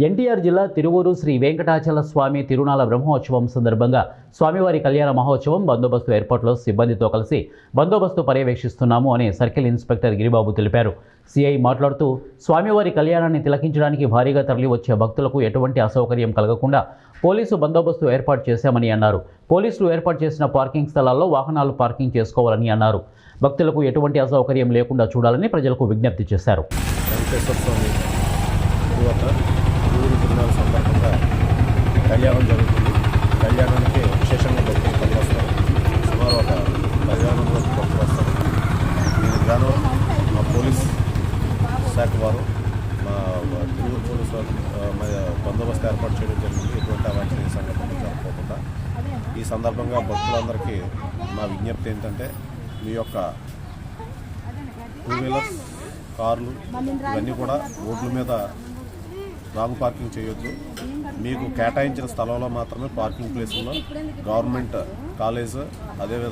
ఎన్టీఆర్ జిల్లా తిరువూరు శ్రీ వెంకటాచల స్వామి తిరునాళ బ్రహ్మోత్సవం సందర్భంగా స్వామివారి కళ్యాణ మహోత్సవం బందోబస్తు ఏర్పాట్లో సిబ్బందితో కలిసి బందోబస్తు పర్యవేక్షిస్తున్నాము అని సర్కిల్ ఇన్స్పెక్టర్ గిరిబాబు తెలిపారు. సిఐ మాట్లాడుతూ స్వామివారి కళ్యాణాన్ని తిలకించడానికి భారీగా తరలివచ్చే భక్తులకు ఎటువంటి అసౌకర్యం కలగకుండా పోలీసు బందోబస్తు ఏర్పాటు చేశామని అన్నారు. పోలీసులు ఏర్పాటు చేసిన పార్కింగ్ స్థలాల్లో వాహనాలు పార్కింగ్ చేసుకోవాలని అన్నారు. భక్తులకు ఎటువంటి అసౌకర్యం లేకుండా చూడాలని ప్రజలకు విజ్ఞప్తి చేశారు. తిరునాళ్ళ సందర్భంగా కళ్యాణం జరుగుతుంది. కళ్యాణానికి విశేషంగా భక్తులు తరలివస్తారు. సుమారు ఒక 10,000 మంది భక్తులు వస్తారు. దీనికి గాను మా పోలీస్ శాఖ వారు మా తిరువురు పోలీసు బందోబస్తు ఏర్పాటు చేయడం జరిగింది. ఎటువంటి అవాంఛనీయ సంఘటనలు జరగకుండా ఈ సందర్భంగా భక్తులందరికీ మా విజ్ఞప్తి ఏంటంటే, మీ యొక్క 2 వీలర్స్, కార్లు ఇవన్నీ కూడా రోడ్ల మీద రాంగ్ పార్కింగ్ చేయొద్దు. మీకు కేటాయించిన స్థలంలో మాత్రమే పార్కింగ్ ప్లేసుల్లో గవర్నమెంట్ కాలేజ్, అదేవిధంగా